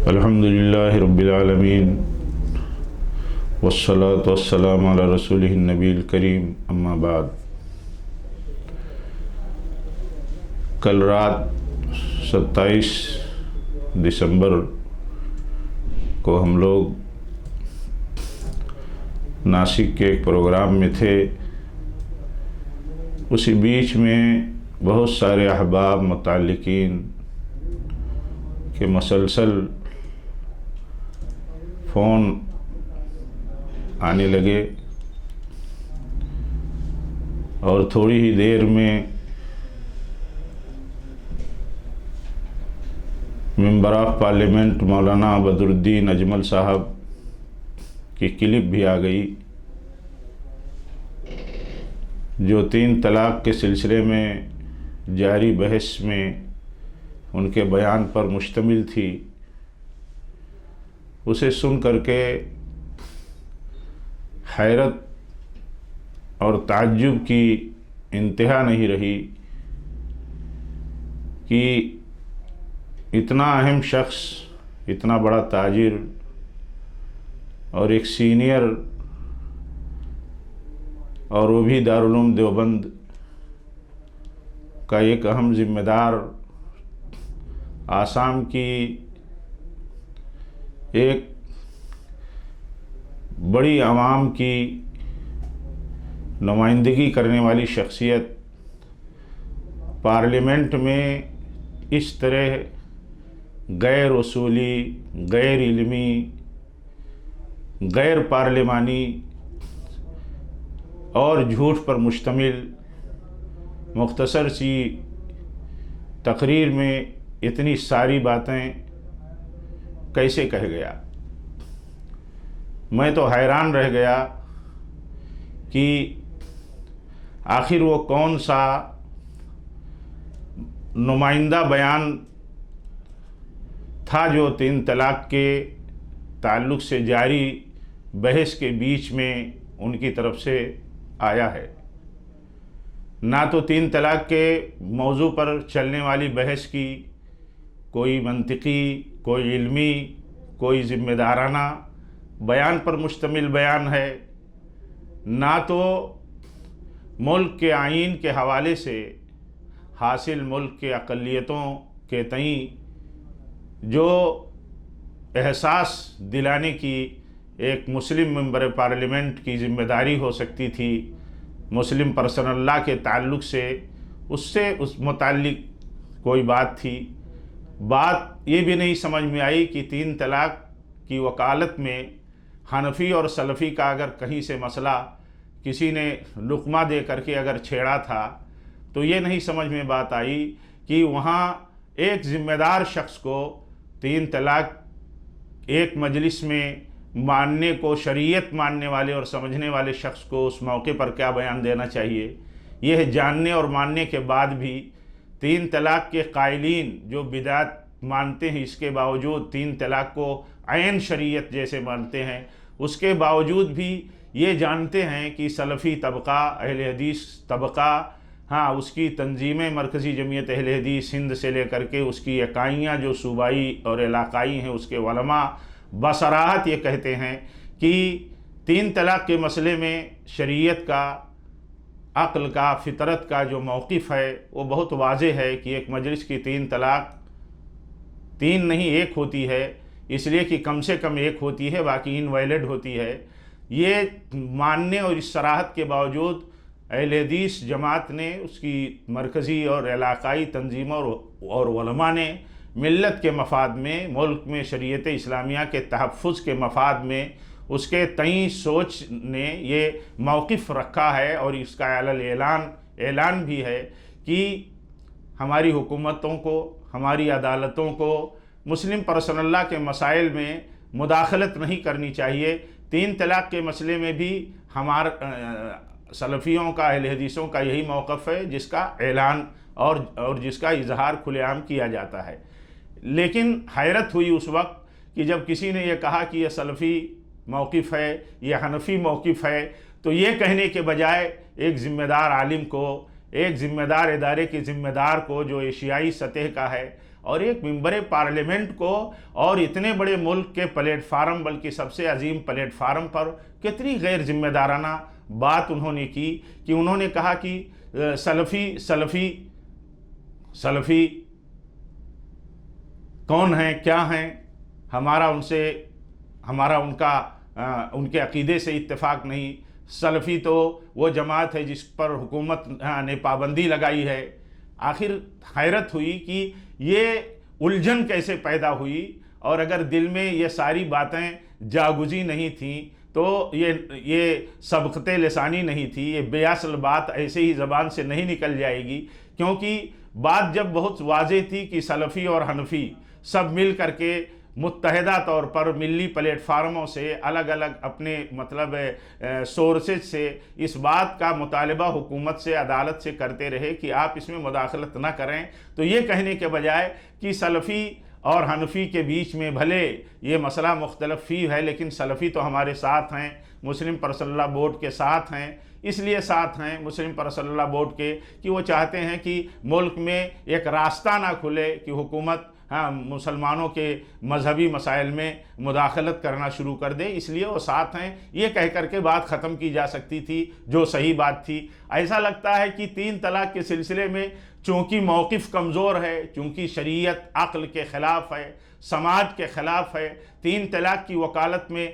الحمدللہ رب العالمین والصلاة والسلام علی رسولہ النبی الکریم، اما بعد۔ کل رات 27 دسمبر کو ہم لوگ ناسک کے ایک پروگرام میں تھے۔ اسی بیچ میں بہت سارے احباب متعلقین کے مسلسل فون آنے لگے اور تھوڑی ہی دیر میں ممبر آف پارلیمنٹ مولانا بدرالدین اجمل صاحب کی کلپ بھی آ گئی، جو 3 طلاق کے سلسلے میں جاری بحث میں ان کے بیان پر مشتمل تھی۔ اسے سن کر کے حیرت اور تعجب کی انتہا نہیں رہی کہ اتنا اہم شخص، اتنا بڑا تاجر اور ایک سینئر، اور وہ بھی دارالعلوم دیوبند کا ایک اہم ذمہ دار، آسام کی ایک بڑی عوام کی نمائندگی کرنے والی شخصیت، پارلیمنٹ میں اس طرح غیر اصولی، غیر علمی، غیر پارلیمانی اور جھوٹ پر مشتمل مختصر سی تقریر میں اتنی ساری باتیں کیسے کہہ گیا؟ میں تو حیران رہ گیا کہ آخر وہ کون سا نمائندہ بیان تھا جو 3 طلاق کے تعلق سے جاری بحث کے بیچ میں ان کی طرف سے آیا ہے۔ نہ تو 3 طلاق کے موضوع پر چلنے والی بحث کی کوئی منطقی، کوئی علمی، کوئی ذمہ دارانہ بیان پر مشتمل بیان ہے، نہ تو ملک کے آئین کے حوالے سے حاصل ملک کے اقلیتوں کے تئیں جو احساس دلانے کی ایک مسلم ممبر پارلیمنٹ کی ذمہ داری ہو سکتی تھی، مسلم پرسنل لا کے تعلق سے اس متعلق کوئی بات تھی۔ بات یہ بھی نہیں سمجھ میں آئی کہ 3 طلاق کی وکالت میں حنفی اور سلفی کا اگر کہیں سے مسئلہ کسی نے لقمہ دے کر کے اگر چھیڑا تھا تو یہ نہیں سمجھ میں بات آئی کہ وہاں ایک ذمہ دار شخص کو 3 طلاق ایک مجلس میں ماننے کو، شریعت ماننے والے اور سمجھنے والے شخص کو اس موقع پر کیا بیان دینا چاہیے، یہ جاننے اور ماننے کے بعد بھی 3 طلاق کے قائلین جو بدعت مانتے ہیں، اس کے باوجود 3 طلاق کو عین شریعت جیسے مانتے ہیں، اس کے باوجود بھی یہ جانتے ہیں کہ سلفی طبقہ، اہل حدیث طبقہ، اس کی تنظیمیں، مرکزی جمعیت اہل حدیث ہند سے لے کر کے اس کی اکائیاں جو صوبائی اور علاقائی ہیں، اس کے علماء بصراحت یہ کہتے ہیں کہ 3 طلاق کے مسئلے میں شریعت کا، عقل کا، فطرت کا جو موقف ہے وہ بہت واضح ہے کہ ایک مجلس کی 3 طلاق 3 نہیں 1 ہوتی ہے، اس لیے کہ کم سے کم 1 ہوتی ہے، باقی انویلڈ ہوتی ہے۔ یہ ماننے اور اس صراحت کے باوجود اہل حدیث جماعت نے، اس کی مرکزی اور علاقائی تنظیموں اور علماء نے ملت کے مفاد میں، ملک میں شریعت اسلامیہ کے تحفظ کے مفاد میں اس کے تئیں سوچ نے یہ موقف رکھا ہے، اور اس کا اعلان بھی ہے کہ ہماری حکومتوں کو، ہماری عدالتوں کو مسلم پرسنل لا کے مسائل میں مداخلت نہیں کرنی چاہیے۔ 3 طلاق کے مسئلے میں بھی سلفیوں کا، اہل حدیثوں کا یہی موقف ہے، جس کا اعلان اور جس کا اظہار کھلے عام کیا جاتا ہے۔ لیکن حیرت ہوئی اس وقت کہ جب کسی نے یہ کہا کہ یہ سلفی موقف ہے، یہ حنفی موقف ہے، تو یہ کہنے کے بجائے ایک ذمہ دار عالم کو، ایک ذمہ دار ادارے کے ذمہ دار کو جو ایشیائی سطح کا ہے اور ایک ممبر پارلیمنٹ کو اور اتنے بڑے ملک کے پلیٹ فارم، بلکہ سب سے عظیم پلیٹ فارم پر کتنی غیر ذمہ دارانہ بات انہوں نے کی کہ انہوں نے کہا کہ سلفی کون ہیں، کیا ہیں، ہمارا ان کے عقیدے سے اتفاق نہیں، سلفی تو وہ جماعت ہے جس پر حکومت نے پابندی لگائی ہے۔ آخر حیرت ہوئی کہ یہ الجھن کیسے پیدا ہوئی، اور اگر دل میں یہ ساری باتیں جاگزی نہیں تھیں تو یہ سبقت لسانی نہیں تھی، یہ بے اصل بات ایسے ہی زبان سے نہیں نکل جائے گی، کیونکہ بات جب بہت واضح تھی کہ سلفی اور حنفی سب مل کر کے متحدہ طور پر ملی پلیٹ فارموں سے الگ الگ اپنے سورسز سے اس بات کا مطالبہ حکومت سے، عدالت سے کرتے رہے کہ آپ اس میں مداخلت نہ کریں، تو یہ کہنے کے بجائے کہ سلفی اور حنفی کے بیچ میں بھلے یہ مسئلہ مختلف فی ہے، لیکن سلفی تو ہمارے ساتھ ہیں، مسلم پرسنل لاء بورڈ کے ساتھ ہیں، اس لیے ساتھ ہیں مسلم پرسنل لاء بورڈ کے کہ وہ چاہتے ہیں کہ ملک میں ایک راستہ نہ کھلے کہ حکومت مسلمانوں کے مذہبی مسائل میں مداخلت کرنا شروع کر دے، اس لیے وہ ساتھ ہیں۔ یہ کہہ کر کے بات ختم کی جا سکتی تھی جو صحیح بات تھی۔ ایسا لگتا ہے کہ 3 طلاق کے سلسلے میں چونکہ موقف کمزور ہے، چونکہ شریعت عقل کے خلاف ہے، سماج کے خلاف ہے، 3 طلاق کی وکالت میں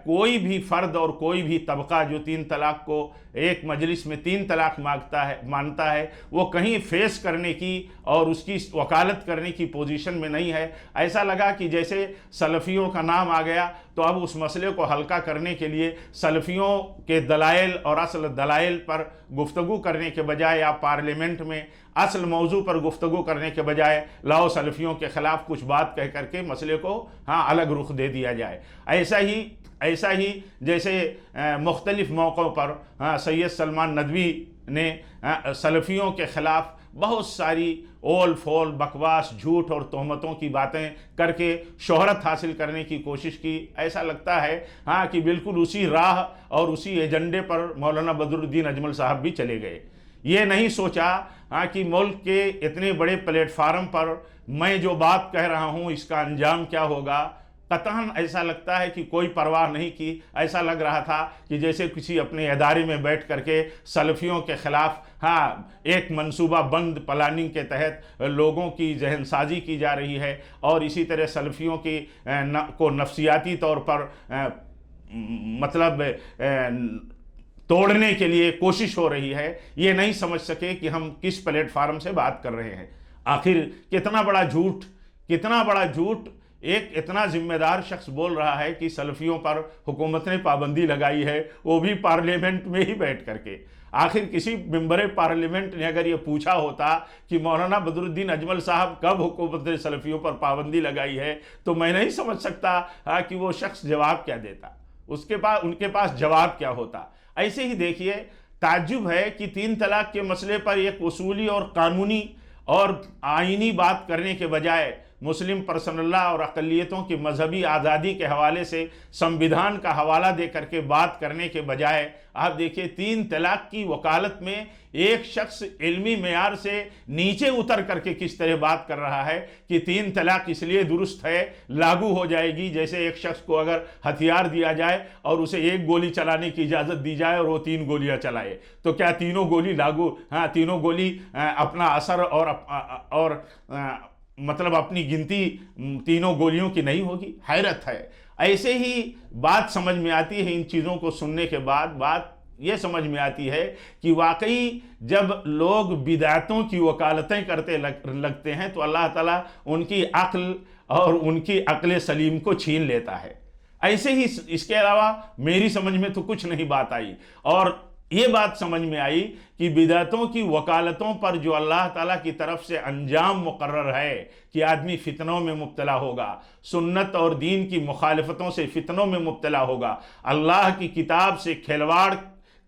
کوئی بھی فرد اور کوئی بھی طبقہ جو 3 طلاق کو ایک مجلس میں 3 طلاق مانتا ہے وہ کہیں فیس کرنے کی اور اس کی وکالت کرنے کی پوزیشن میں نہیں ہے۔ ایسا لگا کہ جیسے سلفیوں کا نام آ گیا تو اب اس مسئلے کو ہلکا کرنے کے لیے سلفیوں کے دلائل اور اصل دلائل پر گفتگو کرنے کے بجائے آپ پارلیمنٹ میں اصل موضوع پر گفتگو کرنے کے بجائے لاؤ سلفیوں کے خلاف کچھ بات کہہ کر کے مسئلے کو الگ رخ دے دیا جائے۔ ایسا ہی جیسے مختلف موقعوں پر سید سلمان ندوی نے سلفیوں کے خلاف بہت ساری اول فول بکواس جھوٹ اور تہمتوں کی باتیں کر کے شہرت حاصل کرنے کی کوشش کی۔ ایسا لگتا ہے کہ بالکل اسی راہ اور اسی ایجنڈے پر مولانا بدر الدین اجمل صاحب بھی چلے گئے۔ یہ نہیں سوچا کہ ملک کے اتنے بڑے پلیٹ فارم پر میں جو بات کہہ رہا ہوں اس کا انجام کیا ہوگا۔ قطعاً ایسا لگتا ہے کہ کوئی پرواہ نہیں کی۔ ایسا لگ رہا تھا کہ جیسے کسی اپنے ادارے میں بیٹھ کر کے سلفیوں کے خلاف ایک منصوبہ بند پلاننگ کے تحت لوگوں کی ذہن سازی کی جا رہی ہے، اور اسی طرح سلفیوں کو نفسیاتی طور پر توڑنے کے لیے کوشش ہو رہی ہے۔ یہ نہیں سمجھ سکے کہ ہم کس پلیٹ فارم سے بات کر رہے ہیں۔ آخر کتنا بڑا جھوٹ ایک اتنا ذمہ دار شخص بول رہا ہے کہ سلفیوں پر حکومت نے پابندی لگائی ہے، وہ بھی پارلیمنٹ میں ہی بیٹھ کر کے۔ آخر کسی ممبر پارلیمنٹ نے اگر یہ پوچھا ہوتا کہ مولانا بدر الدین اجمل صاحب کب حکومت نے سلفیوں پر پابندی لگائی ہے، تو میں نہیں سمجھ سکتا کہ وہ شخص جواب کیا دیتا، ان کے پاس جواب کیا ہوتا۔ ایسے ہی دیکھیے، تعجب ہے کہ 3 طلاق کے مسئلے پر ایک اصولی اور قانونی اور آئینی بات کرنے کے بجائے مسلم پرسنل لاء اور اقلیتوں کی مذہبی آزادی کے حوالے سے سمویدھان کا حوالہ دے کر کے بات کرنے کے بجائے آپ دیکھیے 3 طلاق کی وکالت میں ایک شخص علمی معیار سے نیچے اتر کر کے کس طرح بات کر رہا ہے کہ 3 طلاق اس لیے درست ہے، لاگو ہو جائے گی، جیسے ایک شخص کو اگر ہتھیار دیا جائے اور اسے 1 گولی چلانے کی اجازت دی جائے اور وہ 3 گولیاں چلائے، تو کیا تینوں گولی اپنا اثر اور اپنی گنتی تینوں گولیوں کی نہیں ہوگی؟ حیرت ہے۔ ایسے ہی بات سمجھ میں آتی ہے، ان چیزوں کو سننے کے بعد بات یہ سمجھ میں آتی ہے کہ واقعی جب لوگ بدعتوں کی وکالتیں کرتے لگتے ہیں تو اللہ تعالیٰ ان کی عقل اور ان کی عقل سلیم کو چھین لیتا ہے۔ ایسے ہی اس کے علاوہ میری سمجھ میں تو کچھ نہیں بات آئی، اور یہ بات سمجھ میں آئی کہ بدعتوں کی وکالتوں پر جو اللہ تعالیٰ کی طرف سے انجام مقرر ہے کہ آدمی فتنوں میں مبتلا ہوگا، سنت اور دین کی مخالفتوں سے فتنوں میں مبتلا ہوگا، اللہ کی کتاب سے کھلواڑ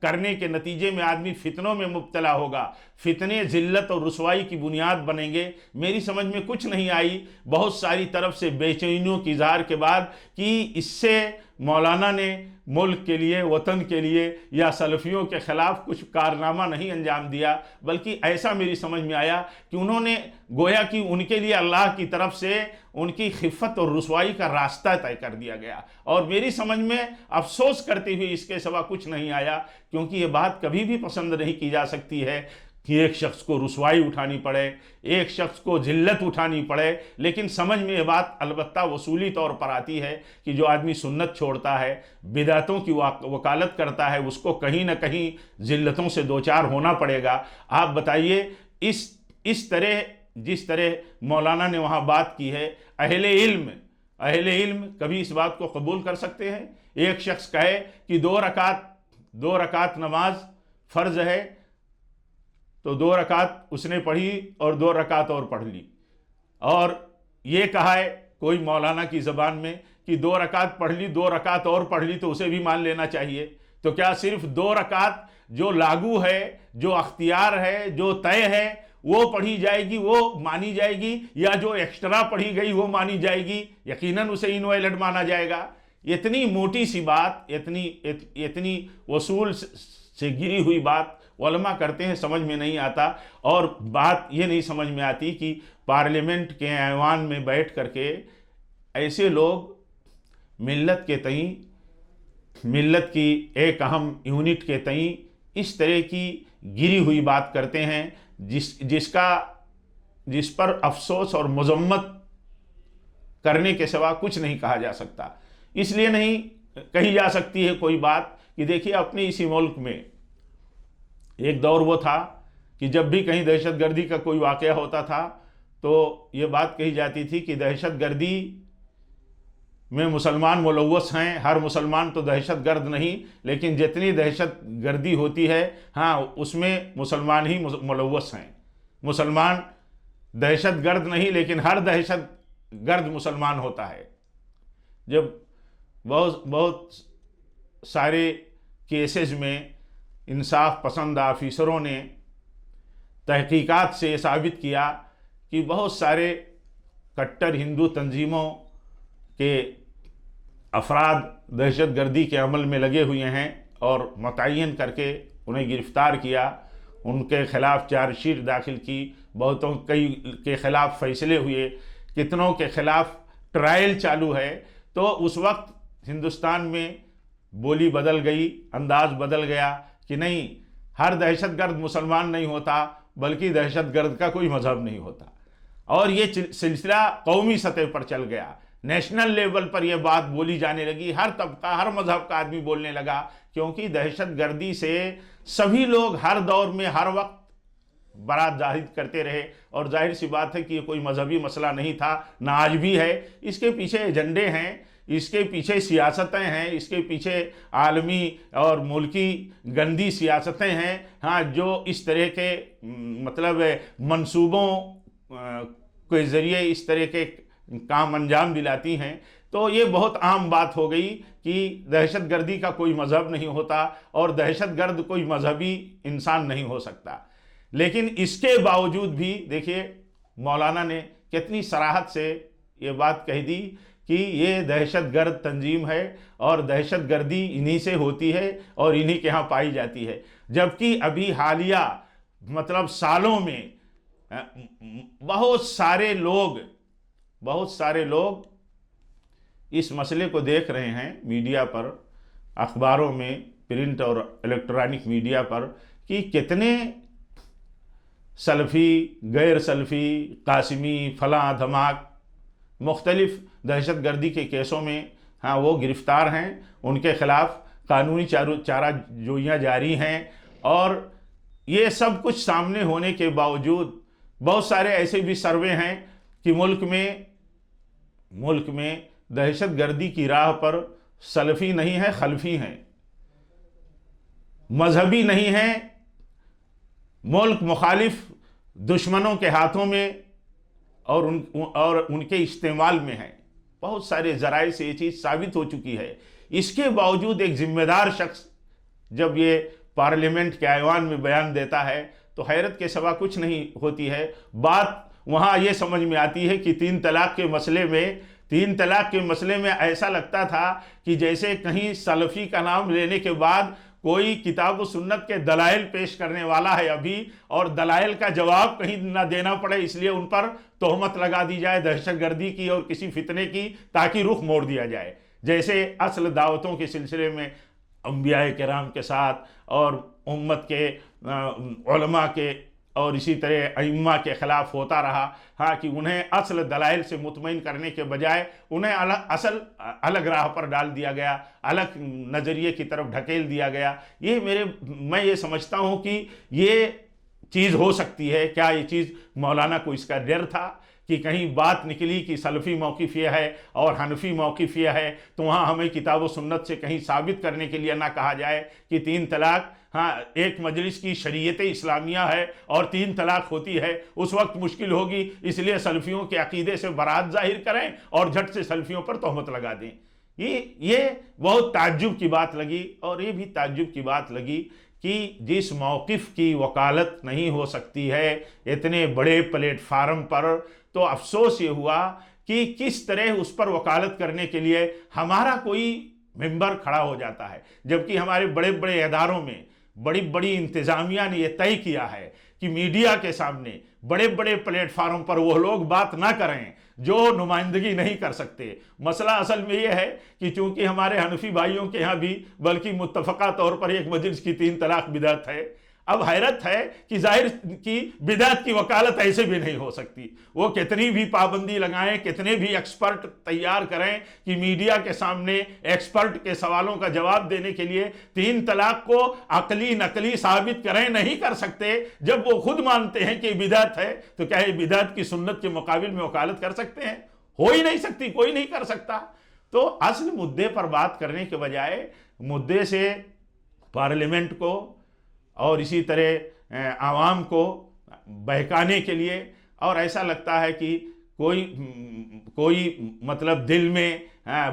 کرنے کے نتیجے میں آدمی فتنوں میں مبتلا ہوگا، فتنے ذلت اور رسوائی کی بنیاد بنیں گے۔ میری سمجھ میں کچھ نہیں آئی، بہت ساری طرف سے بے چینیوں کی اظہار کے بعد کہ اس سے مولانا نے ملک کے لیے، وطن کے لیے یا سلفیوں کے خلاف کچھ کارنامہ نہیں انجام دیا، بلکہ ایسا میری سمجھ میں آیا کہ انہوں نے گویا کہ ان کے لیے اللہ کی طرف سے ان کی خفت اور رسوائی کا راستہ طے کر دیا گیا، اور میری سمجھ میں افسوس کرتے ہوئے اس کے سوا کچھ نہیں آیا، کیونکہ یہ بات کبھی بھی پسند نہیں کی جا سکتی ہے کہ ایک شخص کو رسوائی اٹھانی پڑے، ایک شخص کو ذلت اٹھانی پڑے، لیکن سمجھ میں یہ بات البتہ وصولی طور پر آتی ہے کہ جو آدمی سنت چھوڑتا ہے، بدعتوں کی وکالت کرتا ہے، اس کو کہیں نہ کہیں ذلتوں سے دوچار ہونا پڑے گا۔ آپ بتائیے اس طرح جس طرح مولانا نے وہاں بات کی ہے، اہل علم کبھی اس بات کو قبول کر سکتے ہیں؟ ایک شخص کہے کہ دو رکعت نماز فرض ہے، تو 2 رکعت اس نے پڑھی اور 2 رکعت اور پڑھ لی، اور یہ کہا ہے کوئی مولانا کی زبان میں کہ 2 رکعت پڑھ لی، 2 رکعت اور پڑھ لی، تو اسے بھی مان لینا چاہیے؟ تو کیا صرف 2 رکعت جو لاگو ہے، جو اختیار ہے، جو طے ہے، وہ پڑھی جائے گی، وہ مانی جائے گی، یا جو ایکسٹرا پڑھی گئی وہ مانی جائے گی؟ یقیناً اسے انویلڈ مانا جائے گا۔ اتنی موٹی سی بات، اتنی وصول سے گری ہوئی بات علماء کرتے ہیں، سمجھ میں نہیں آتا۔ اور بات یہ نہیں سمجھ میں آتی کہ پارلیمنٹ کے ایوان میں بیٹھ کر کے ایسے لوگ ملت کے تئیں، ملت کی ایک اہم یونٹ کے تئیں اس طرح کی گری ہوئی بات کرتے ہیں جس پر افسوس اور مذمت کرنے کے سوا کچھ نہیں کہا جا سکتا۔ اس لیے نہیں کہی جا سکتی ہے کوئی بات کہ دیکھیے اپنے اسی ملک میں ایک دور وہ تھا کہ جب بھی کہیں دہشت گردی کا کوئی واقعہ ہوتا تھا تو یہ بات کہی جاتی تھی کہ دہشت گردی میں مسلمان ملوث ہیں، ہر مسلمان تو دہشت گرد نہیں، لیکن جتنی دہشت گردی ہوتی ہے ہاں اس میں مسلمان ہی ملوث ہیں، مسلمان دہشت گرد نہیں لیکن ہر دہشت گرد مسلمان ہوتا ہے۔ جب بہت سارے کیسز میں انصاف پسند آفیسروں نے تحقیقات سے ثابت کیا کہ بہت سارے کٹر ہندو تنظیموں کے افراد دہشت گردی کے عمل میں لگے ہوئے ہیں، اور متعین کر کے انہیں گرفتار کیا، ان کے خلاف چارج شیٹ داخل کی، بہتوں کئی کے خلاف فیصلے ہوئے، کتنوں کے خلاف ٹرائل چالو ہے۔ تو اس وقت ہندوستان میں بولی بدل گئی، انداز بدل گیا کہ نہیں، ہر دہشت گرد مسلمان نہیں ہوتا، بلکہ دہشت گرد کا کوئی مذہب نہیں ہوتا، اور یہ سلسلہ قومی سطح پر چل گیا، نیشنل لیول پر یہ بات بولی جانے لگی، ہر طبقہ، ہر مذہب کا آدمی بولنے لگا، کیونکہ دہشت گردی سے سبھی لوگ ہر دور میں ہر وقت برات ظاہر کرتے رہے، اور ظاہر سی بات ہے کہ یہ کوئی مذہبی مسئلہ نہیں تھا، نہ آج بھی ہے۔ اس کے پیچھے ایجنڈے ہیں، اس کے پیچھے سیاستیں ہیں، اس کے پیچھے عالمی اور ملکی گندی سیاستیں ہیں، ہاں، جو اس طرح کے مطلب منصوبوں کے ذریعے اس طرح کے کام انجام دلاتی ہیں۔ تو یہ بہت عام بات ہو گئی کہ دہشت گردی کا کوئی مذہب نہیں ہوتا، اور دہشت گرد کوئی مذہبی انسان نہیں ہو سکتا۔ لیکن اس کے باوجود بھی دیکھیے مولانا نے کتنی صراحت سے یہ بات کہہ دی کہ یہ دہشت گرد تنظیم ہے، اور دہشت گردی انہی سے ہوتی ہے اور انہی کے ہاں پائی جاتی ہے، جبکہ ابھی حالیہ مطلب سالوں میں بہت سارے لوگ اس مسئلے کو دیکھ رہے ہیں میڈیا پر، اخباروں میں، پرنٹ اور الیکٹرانک میڈیا پر، کہ کتنے سلفی، غیر سلفی، قاسمی، فلاں دھماک مختلف دہشت گردی کے کیسوں میں ہاں وہ گرفتار ہیں، ان کے خلاف قانونی چارہ جوئیاں جاری ہیں، اور یہ سب کچھ سامنے ہونے کے باوجود بہت سارے ایسے بھی سروے ہیں کہ ملک میں دہشت گردی کی راہ پر سلفی نہیں ہے، خلفی ہیں، مذہبی نہیں ہیں، ملک مخالف دشمنوں کے ہاتھوں میں اور ان کے استعمال میں ہے۔ بہت سارے ذرائع سے یہ چیز ثابت ہو چکی ہے۔ اس کے باوجود ایک ذمہ دار شخص جب یہ پارلیمنٹ کے ایوان میں بیان دیتا ہے تو حیرت کے سوا کچھ نہیں ہوتی ہے۔ بات وہاں یہ سمجھ میں آتی ہے کہ 3 طلاق کے مسئلے میں تین طلاق کے مسئلے میں ایسا لگتا تھا کہ جیسے کہیں سلفی کا نام لینے کے بعد کوئی کتاب و سنت کے دلائل پیش کرنے والا ہے ابھی، اور دلائل کا جواب کہیں نہ دینا پڑے، اس لیے ان پر تہمت لگا دی جائے دہشت گردی کی اور کسی فتنے کی، تاکہ رخ موڑ دیا جائے۔ جیسے اصل دعوتوں کے سلسلے میں انبیاء کرام کے ساتھ اور امت کے علماء کے اور اسی طرح ائمہ کے خلاف ہوتا رہا، ہاں، کہ انہیں اصل دلائل سے مطمئن کرنے کے بجائے انہیں الگ راہ پر ڈال دیا گیا، الگ نظریے کی طرف ڈھکیل دیا گیا۔ میں یہ سمجھتا ہوں کہ یہ چیز ہو سکتی ہے۔ کیا یہ چیز مولانا کو اس کا ڈر تھا کہ کہیں بات نکلی کہ سلفی موقف یہ ہے اور حنفی موقف یہ ہے، تو وہاں ہمیں کتاب و سنت سے کہیں ثابت کرنے کے لیے نہ کہا جائے کہ تین طلاق، ہاں، ایک مجلس کی شریعت اسلامیہ ہے اور تین طلاق ہوتی ہے، اس وقت مشکل ہوگی، اس لیے سلفیوں کے عقیدے سے برات ظاہر کریں اور جھٹ سے سلفیوں پر تہمت لگا دیں۔ یہ بہت تعجب کی بات لگی، اور یہ بھی تعجب کی بات لگی کہ جس موقف کی وکالت نہیں ہو سکتی ہے اتنے بڑے پلیٹ فارم پر، تو افسوس یہ ہوا کہ کس طرح اس پر وکالت کرنے کے لیے ہمارا کوئی ممبر کھڑا ہو جاتا ہے، جبکہ ہمارے بڑے بڑے اداروں میں بڑی بڑی انتظامیہ نے یہ طے کیا ہے کہ میڈیا کے سامنے بڑے بڑے پلیٹ فارم پر وہ لوگ بات نہ کریں جو نمائندگی نہیں کر سکتے۔ مسئلہ اصل میں یہ ہے کہ چونکہ ہمارے حنفی بھائیوں کے ہاں بھی بلکہ متفقہ طور پر ایک مجلس کی تین طلاق بدعت ہے، اب حیرت ہے کہ ظاہر کی بدعت کی وکالت ایسے بھی نہیں ہو سکتی۔ وہ کتنی بھی پابندی لگائیں، کتنے بھی ایکسپرٹ تیار کریں کہ میڈیا کے سامنے ایکسپرٹ کے سوالوں کا جواب دینے کے لیے تین طلاق کو عقلی نقلی ثابت کریں، نہیں کر سکتے۔ جب وہ خود مانتے ہیں کہ بدعت ہے، تو کیا یہ بدعت کی سنت کے مقابل میں وکالت کر سکتے ہیں؟ ہو ہی نہیں سکتی، کوئی نہیں کر سکتا۔ تو اصل مدعے پر بات کرنے کے بجائے مدعے سے پارلیمنٹ کو اور اسی طرح عوام کو بہکانے کے لیے، اور ایسا لگتا ہے کہ کوئی مطلب دل میں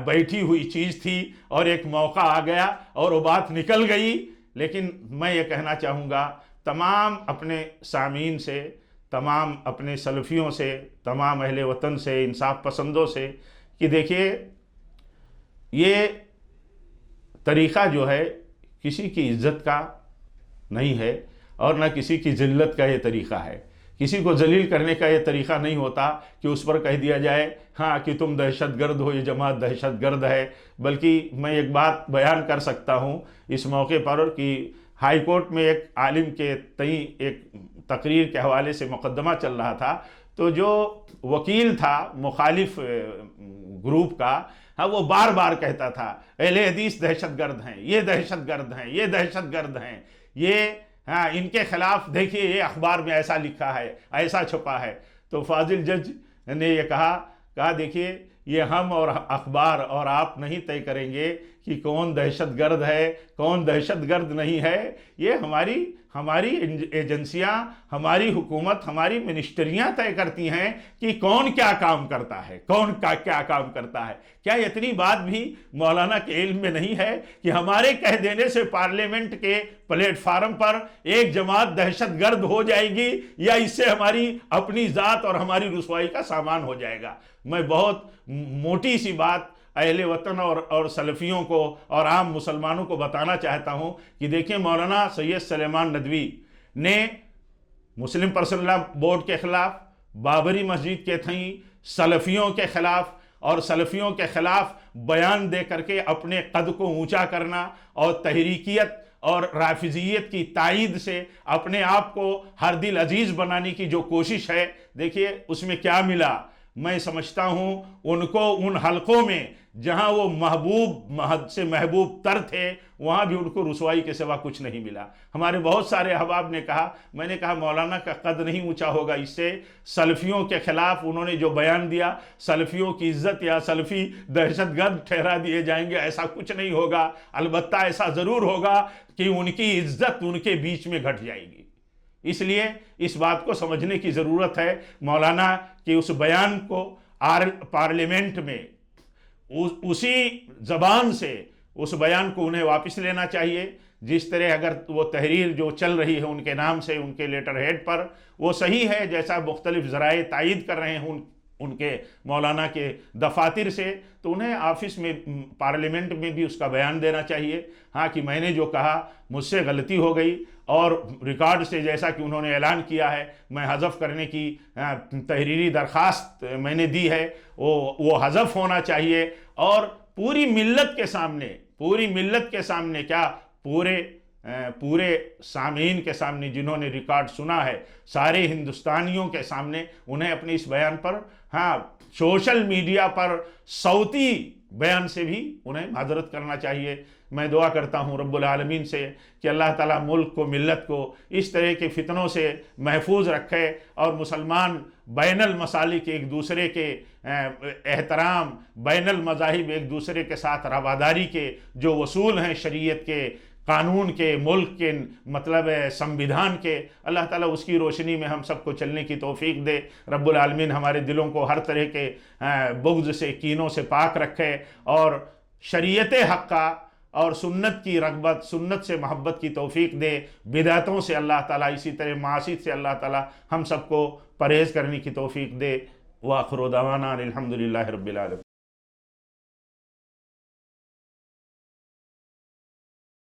بیٹھی ہوئی چیز تھی اور ایک موقع آ گیا اور وہ بات نکل گئی۔ لیکن میں یہ کہنا چاہوں گا تمام اپنے سامعین سے، تمام اپنے سلفیوں سے، تمام اہل وطن سے، انصاف پسندوں سے، کہ دیکھیے یہ طریقہ جو ہے کسی کی عزت کا نہیں ہے اور نہ کسی کی ذلت کا یہ طریقہ ہے۔ کسی کو ذلیل کرنے کا یہ طریقہ نہیں ہوتا کہ اس پر کہہ دیا جائے ہاں کہ تم دہشت گرد ہو، یہ جماعت دہشت گرد ہے۔ بلکہ میں ایک بات بیان کر سکتا ہوں اس موقع پر کہ ہائی کورٹ میں ایک عالم کے تئیں ایک تقریر کے حوالے سے مقدمہ چل رہا تھا، تو جو وکیل تھا مخالف گروپ کا، ہاں، وہ بار بار کہتا تھا اہل حدیث دہشت گرد ہیں، یہ دہشت گرد ہیں، یہ دہشت گرد ہیں، ہاں، ان کے خلاف دیکھیے یہ اخبار میں ایسا لکھا ہے، ایسا چھپا ہے۔ تو فاضل جج نے یہ کہا دیکھیے یہ ہم اور اخبار اور آپ نہیں طے کریں گے کہ کون دہشت گرد ہے کون دہشت گرد نہیں ہے۔ یہ ہماری ایجنسیاں، ہماری حکومت، ہماری منسٹریاں طے کرتی ہیں کہ کون کیا کام کرتا ہے، کون کیا کام کرتا ہے۔ کیا اتنی بات بھی مولانا کے علم میں نہیں ہے کہ ہمارے کہہ دینے سے پارلیمنٹ کے پلیٹ فارم پر ایک جماعت دہشت گرد ہو جائے گی یا اس سے ہماری اپنی ذات اور ہماری رسوائی کا سامان ہو جائے گا؟ میں بہت موٹی سی بات اہل وطن اور سلفیوں کو اور عام مسلمانوں کو بتانا چاہتا ہوں کہ دیکھیں مولانا سید سلیمان ندوی نے مسلم پرسنل لاء بورڈ کے خلاف، بابری مسجد کے تئیں، سلفیوں کے خلاف اور سلفیوں کے خلاف بیان دے کر کے اپنے قد کو اونچا کرنا اور تحریکیت اور رافضیت کی تائید سے اپنے آپ کو ہر دل عزیز بنانے کی جو کوشش ہے، دیکھیے اس میں کیا ملا۔ میں سمجھتا ہوں ان کو ان حلقوں میں جہاں وہ محبوب تر تھے، وہاں بھی ان کو رسوائی کے سوا کچھ نہیں ملا۔ ہمارے بہت سارے احباب نے کہا، میں نے کہا مولانا کا قد نہیں اونچا ہوگا اس سے۔ سلفیوں کے خلاف انہوں نے جو بیان دیا، سلفیوں کی عزت یا سلفی دہشت گرد ٹھہرا دیے جائیں گے، ایسا کچھ نہیں ہوگا۔ البتہ ایسا ضرور ہوگا کہ ان کی عزت ان کے بیچ میں گھٹ جائے گی۔ اس لیے اس بات کو سمجھنے کی ضرورت ہے مولانا کہ اس بیان کو پارلیمنٹ میں اسی زبان سے اس بیان کو انہیں واپس لینا چاہیے۔ جس طرح اگر وہ تحریر جو چل رہی ہے ان کے نام سے، ان کے لیٹر ہیڈ پر، وہ صحیح ہے، جیسا مختلف ذرائع تائید کر رہے ہیں ان کے مولانا کے دفاتر سے، تو انہیں آفس میں پارلیمنٹ میں بھی اس کا بیان دینا چاہیے، ہاں کہ میں نے جو کہا مجھ سے غلطی ہو گئی، اور ریکارڈ سے جیسا کہ انہوں نے اعلان کیا ہے میں حذف کرنے کی تحریری درخواست میں نے دی ہے، وہ حذف ہونا چاہیے، اور پوری ملت کے سامنے کیا پورے سامعین کے سامنے جنہوں نے ریکارڈ سنا ہے، سارے ہندوستانیوں کے سامنے انہیں اپنے اس بیان پر، ہاں سوشل میڈیا پر صوتی بیان سے بھی انہیں معذرت کرنا چاہیے۔ میں دعا کرتا ہوں رب العالمین سے کہ اللہ تعالیٰ ملک کو، ملت کو اس طرح کے فتنوں سے محفوظ رکھے، اور مسلمان بین المسالک ایک دوسرے کے احترام، بین المذاہب ایک دوسرے کے ساتھ رواداری کے جو اصول ہیں شریعت کے، قانون کے، ملک کے، مطلب سمویدھان کے، اللہ تعالیٰ اس کی روشنی میں ہم سب کو چلنے کی توفیق دے۔ رب العالمین ہمارے دلوں کو ہر طرح کے بغض سے، کینوں سے پاک رکھے، اور شریعت حقہ اور سنت کی رغبت، سنت سے محبت کی توفیق دے۔ بدعتوں سے اللہ تعالیٰ، اسی طرح معاصی سے اللہ تعالیٰ ہم سب کو پرہیز کرنے کی توفیق دے۔ وآخر دعوانا الحمدللہ رب العالمین۔